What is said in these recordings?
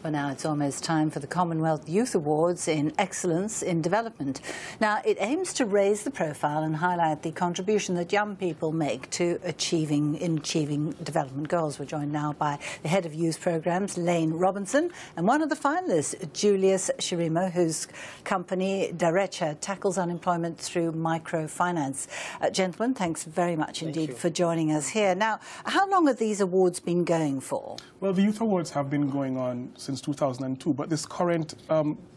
but now it's almost time for the Commonwealth Youth Awards in Excellence in Development. Now, it aims to raise the profile and highlight the contribution that young people make to achieving development goals. We're joined now by the Head of Youth Programmes, Lane Robinson, and one of the finalists, Julius Shirimo, whose company, Derecha, tackles unemployment through microfinance. Gentlemen, thanks very much indeed for joining us here. Now, how long have these awards been going for? Well, the Youth Awards have been going on since 2002, but this current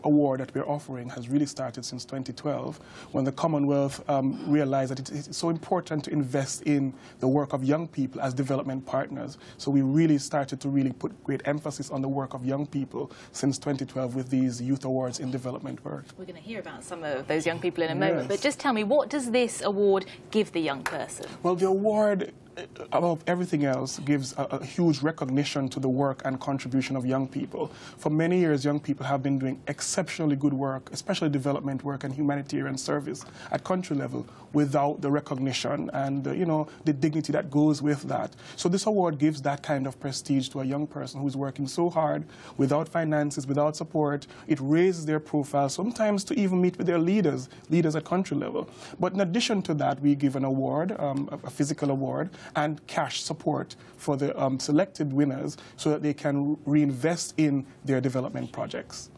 award that we're offering has really started since 2012, when the Commonwealth realized that it's so important to invest in the work of young people as development partners. So we really started to really put great emphasis on the work of young people since 2012 with these Youth Awards in development work. We're going to hear about some of those young people in a moment, but just tell me, what does this award give the young person? Well, the award, above everything else, gives a huge recognition to the work and contribution of young people. For many years, young people have been doing exceptionally good work, especially development work and humanitarian service at country level, without the recognition and the dignity that goes with that. So this award gives that kind of prestige to a young person who's working so hard, without finances, without support. It raises their profile, sometimes to even meet with their leaders at country level. But in addition to that, we give an award, a physical award, and cash support for the selected winners so that they can reinvest in their development projects.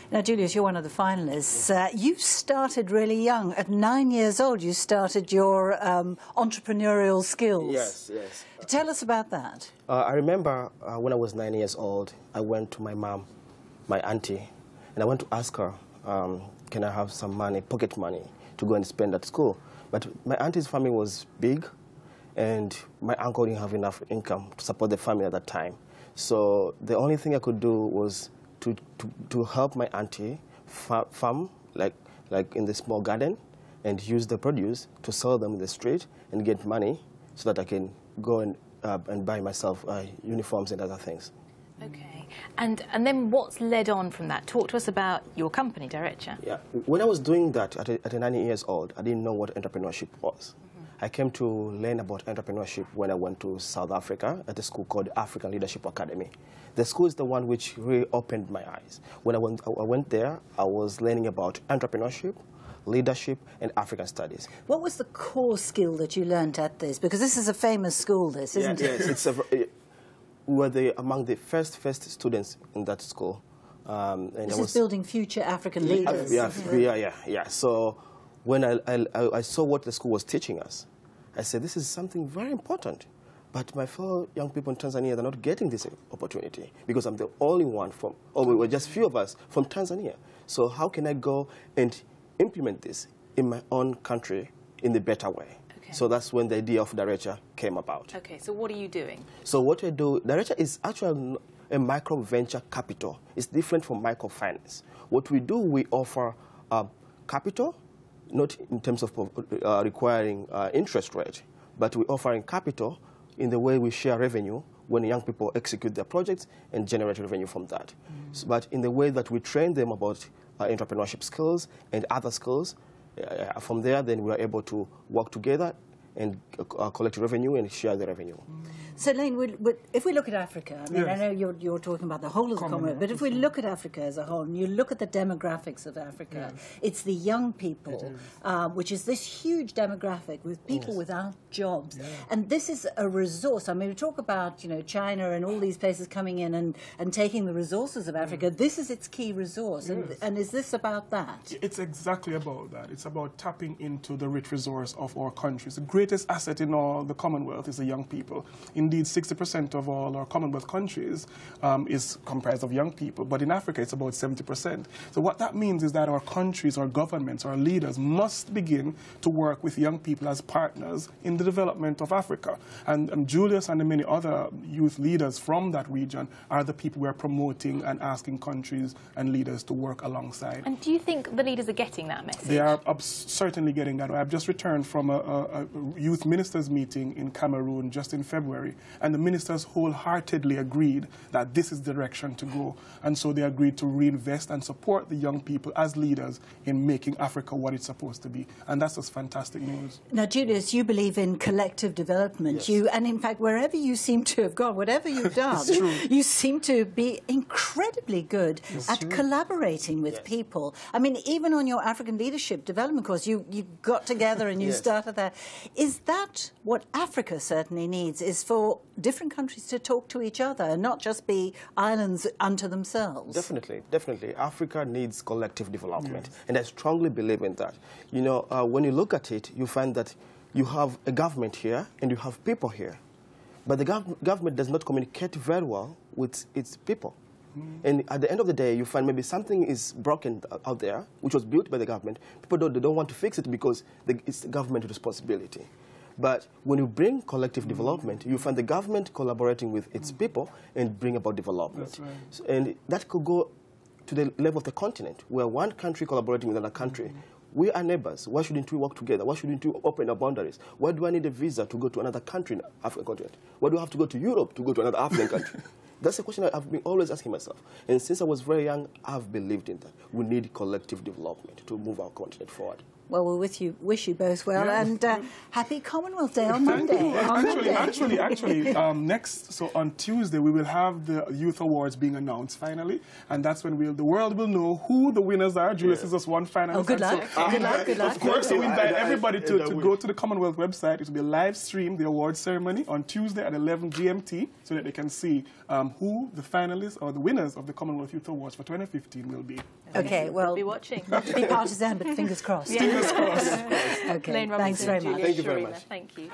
Now, Julius, you're one of the finalists. You started really young. At 9 years old, you started your entrepreneurial skills. Yes, yes. Tell us about that. I remember when I was 9 years old, I went to my mom, my auntie, and I went to ask her, can I have some money, pocket money, to go and spend at school? But my auntie's family was big, and my uncle didn't have enough income to support the family at that time. So the only thing I could do was to help my auntie farm, like in the small garden, and use the produce to sell them in the street and get money so that I can go and buy myself uniforms and other things. Okay. And then what's led on from that? Talk to us about your company, Derecha. Yeah. When I was doing that at 9 years old, I didn't know what entrepreneurship was. I came to learn about entrepreneurship when I went to South Africa at a school called African Leadership Academy. The school is the one which really opened my eyes. When I went there, I was learning about entrepreneurship, leadership, and African studies. What was the core skill that you learned at this? Because this is a famous school, this, isn't it? Yes, we were among the first students in that school. And this is building future African leaders. Yeah. So when I saw what the school was teaching us, I said, this is something very important. But my fellow young people in Tanzania, they're not getting this opportunity because I'm the only one we were just few of us from Tanzania. So how can I go and implement this in my own country in the better way? Okay. So that's when the idea of Derecha came about. Okay, so what are you doing? So what I do, Derecha is actually a micro venture capital. It's different from microfinance. What we do, we offer capital, not in terms of requiring interest rate, but we're offering capital in the way we share revenue when young people execute their projects and generate revenue from that. But in the way that we train them about entrepreneurship skills and other skills, from there, then we are able to work together and collect revenue and share the revenue. So, Lane, if we look at Africa, I mean, I know you're talking about the whole of the Commonwealth, but if we look at Africa as a whole, and you look at the demographics of Africa, it's the young people, which is this huge demographic with people without jobs. And this is a resource. I mean, we talk about, China and all these places coming in and taking the resources of Africa. This is its key resource. And is this about that? It's exactly about that. It's about tapping into the rich resource of our countries. The greatest asset in all the Commonwealth is the young people. Indeed, 60% of all our Commonwealth countries is comprised of young people, but in Africa it's about 70%. So what that means is that our countries, our governments, our leaders must begin to work with young people as partners in the development of Africa. And Julius and the many other youth leaders from that region are the people we are promoting and asking countries and leaders to work alongside. And do you think the leaders are getting that message? They are certainly getting that. I've just returned from a youth ministers meeting in Cameroon just in February, and the ministers wholeheartedly agreed that this is the direction to go. And so they agreed to reinvest and support the young people as leaders in making Africa what it's supposed to be. And that's just fantastic news. Now, Julius, you believe in collective development. Yes. And in fact, wherever you seem to have gone, whatever you've done, you seem to be incredibly good at collaborating with people. I mean, even on your African Leadership Development course, you got together and you started there. Is that what Africa certainly needs, is for different countries to talk to each other and not just be islands unto themselves? Definitely, definitely. Africa needs collective development, and I strongly believe in that. You know, when you look at it, you find that you have a government here and you have people here. But the government does not communicate very well with its people. And at the end of the day, you find maybe something is broken out there, which was built by the government. People don't want to fix it because it's the government's responsibility. But when you bring collective development, you find the government collaborating with its people and bring about development. That's right. So, and that could go to the level of the continent, where one country collaborating with another country. We are neighbors. Why shouldn't we work together? Why shouldn't we open our boundaries? Why do I need a visa to go to another country in the African continent? Why do I have to go to Europe to go to another African country? That's a question I've been always asking myself. And since I was very young, I've believed in that. We need collective development to move our continent forward. Well, we'll wish you both well, and happy Commonwealth Day on Monday. Actually, so on Tuesday, we will have the Youth Awards being announced finally, and that's when the world will know who the winners are. Julius is just one finalist. Oh, good luck. Good luck. Of course, so we invite everybody to go to the Commonwealth website. It will be a live stream, the awards ceremony, on Tuesday at 11 GMT, so that they can see who the finalists or the winners of the Commonwealth Youth Awards for 2015 will be. Okay, well, be watching. Not to be partisan, but fingers crossed. Yeah. Fingers crossed. Okay, thanks very much. Thank you very much. Thank you.